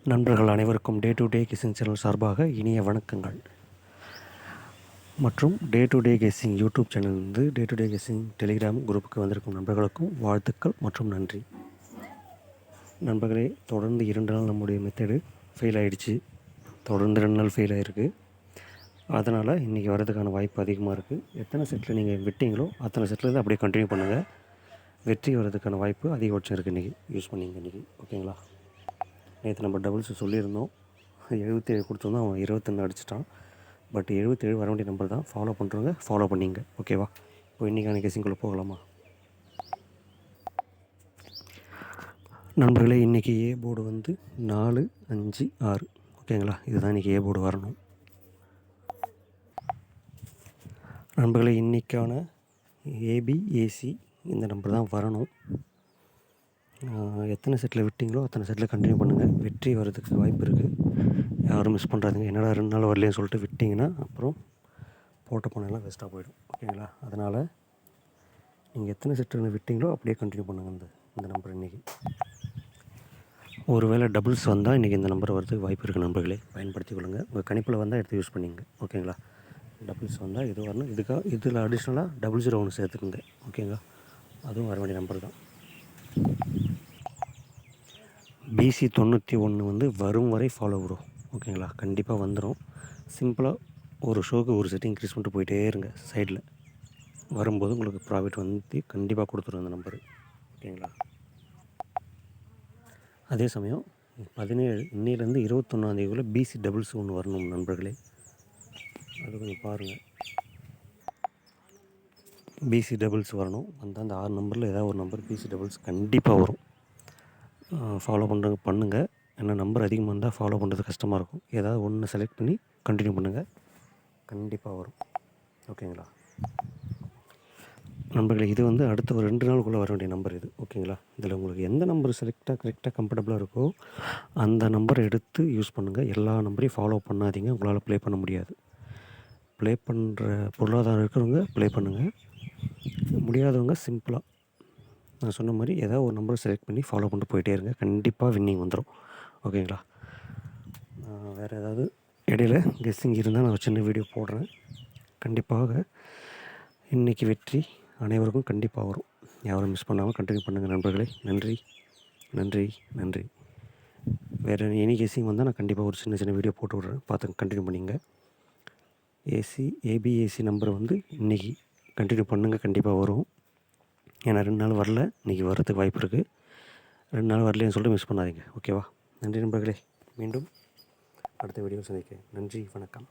நண்பர்கள் அனைவருக்கும் day to day guessing channel சார்பாக இனிய வணக்கங்கள். மற்றும் day to day guessing YouTube சேனலிலிருந்து day to day guessing Telegram குரூப்புக்கு வந்திருக்கும் நண்பர்களுக்கும் வாழ்த்துக்கள் மற்றும் நன்றி. நண்பர்களே, தொடர்ந்து 2 நாள் நம்முடைய மெத்தடு ஃபெயில் ஆகிடுச்சு. தொடர்ந்து 2 நாள் ஃபெயில் ஆகிருக்கு. அதனால் இன்றைக்கி வரதுக்கான வாய்ப்பு அதிகமாக இருக்குது. எத்தனை செட்டில் நீங்கள் விட்டீங்களோ அத்தனை செட்டில் அப்படியே கண்டினியூ பண்ணுங்கள். வெற்றி வரதுக்கான வாய்ப்பு அதிகபட்சம் இருக்குது. இன்றைக்கி யூஸ் பண்ணிங்க. இன்றைக்கி ஓகேங்களா? நேற்று நம்ம டபுள்ஸ் சொல்லியிருந்தோம். 77 கொடுத்துருந்தோம், அவன் 21 அடிச்சிட்டான். பட் 77 வர வேண்டிய நம்பர் தான். ஃபாலோ பண்ணுறவங்க ஃபாலோ பண்ணிங்க. ஓகேவா? இப்போ இன்றைக்கான கெஸ்ஸிங்குள்ளே போகலாமா நண்பர்களே? இன்றைக்கி ஏ போர்டு வந்து 4, 5, 6. ஓகேங்களா? இதுதான் இன்றைக்கி ஏ போர்டு வரணும். நண்பர்களே, இன்றைக்கான ஏபி ஏசி இந்த நம்பர் தான் வரணும். எத்தனை செட்டில் விட்டிங்களோ அத்தனை செட்டில் கண்டினியூ பண்ணுங்கள். வெற்றி வரதுக்கு வாய்ப்பு இருக்குது. யாரும் மிஸ் பண்ணுறாதீங்க. என்னடா 2 நாள் வரலைன்னு சொல்லிட்டு விட்டிங்கன்னா அப்புறம் போட்ட பணம்லாம் வேஸ்ட்டாக போயிடும். ஓகேங்களா? அதனால் நீங்கள் எத்தனை செட்டில் விட்டிங்களோ அப்படியே கண்டினியூ பண்ணுங்கள். இந்த நம்பர் இன்றைக்கி ஒரு வேளை டபுள்ஸ் வந்தால் இன்றைக்கி இந்த நம்பர் வரதுக்கு வாய்ப்பு இருக்குது. நண்பர்களே, பயன்படுத்தி கொள்ளுங்கள். உங்கள் கணிப்பில் வந்தால் எடுத்து யூஸ் பண்ணிங்க. ஓகேங்களா? டபுள்ஸ் வந்தால் இது வரணும். இதில் அடிஷ்னலாக 00 ஒன்று சேர்த்துக்குங்க. ஓகேங்களா? அதுவும் வர வேண்டிய நம்பர் தான். பிசி 91 வந்து வரும் வரை ஃபாலோ வரும். ஓகேங்களா? கண்டிப்பாக வந்துடும். சிம்பிளாக ஒரு ஷோக்கு ஒரு செட்டு இன்க்ரீஸ் பண்ணிட்டு போயிட்டே இருங்க. சைடில் வரும்போது உங்களுக்கு ப்ராஃபிட் வந்து கண்டிப்பாக கொடுத்துரும் அந்த நம்பரு. ஓகேங்களா? அதே சமயம் 17 இன்னிலேருந்து 21 பிசி டபுள்ஸ் ஒன்று வரணும் நண்பர்களே. அது கொஞ்சம் பாருங்கள். பிசி டபுள்ஸ் வரணும். வந்தால் அந்த 6 நம்பரில் ஏதாவது ஒரு நம்பர் பிசி டபுள்ஸ் கண்டிப்பாக வரும். ஃபாலோ பண்ணுங்கள். ஏன்னா நம்பர் அதிகமாக இருந்தால் ஃபாலோ பண்ணுறது கஷ்டமாக இருக்கும். ஏதாவது ஒன்று செலக்ட் பண்ணி கண்டினியூ பண்ணுங்கள். கண்டிப்பாக வரும். ஓகேங்களா நண்பர்களே? இது வந்து அடுத்த ஒரு 2 நாளுக்குள்ளே வர வேண்டிய நம்பர் இது. ஓகேங்களா? இதில் உங்களுக்கு எந்த நம்பர் கரெக்டாக கம்ஃபர்டபுளாக இருக்கோ அந்த நம்பரை எடுத்து யூஸ் பண்ணுங்கள். எல்லா நம்பரையும் ஃபாலோ பண்ணாதீங்க. உங்களால் ப்ளே பண்ண முடியாது. ப்ளே பண்ணுற பொருளாதாரம் இருக்கிறவங்க ப்ளே பண்ணுங்கள். முடியாதவங்க சிம்பிளாக நான் சொன்ன மாதிரி ஏதாவது ஒரு நம்பரை செலக்ட் பண்ணி ஃபாலோ பண்ணிட்டு போயிட்டே இருங்க. கண்டிப்பாக வின்னிங் வந்துடும். ஓகேங்களா? வேறு ஏதாவது இடையில கெஸ்ஸிங் இருந்தால் நான் ஒரு சின்ன வீடியோ போடுறேன். கண்டிப்பாக இன்றைக்கி வெற்றி அனைவருக்கும் கண்டிப்பாக வரும். யாரும் மிஸ் பண்ணாமல் கண்டினியூ பண்ணுங்கள் நண்பர்களே. நன்றி நன்றி நன்றி. வேறு எனி கெஸ்ஸிங் வந்தால் நான் கண்டிப்பாக ஒரு சின்ன வீடியோ போட்டு விட்றேன். பார்த்து கண்டினியூ பண்ணிங்க. ஏபிஏசி நம்பர் வந்து இன்றைக்கி கண்டினியூ பண்ணுங்கள். கண்டிப்பாக வரும். ஏன்னா 2 நாள் வரல, இன்றைக்கி வர்றதுக்கு வாய்ப்பு இருக்குது. 2 நாள் வரலன்னு சொல்லிட்டு மிஸ் பண்ணாதீங்க. ஓகேவா? நன்றி நண்பர்களே. மீண்டும் அடுத்த வீடியோ சந்திக்கிறேன். நன்றி, வணக்கம்.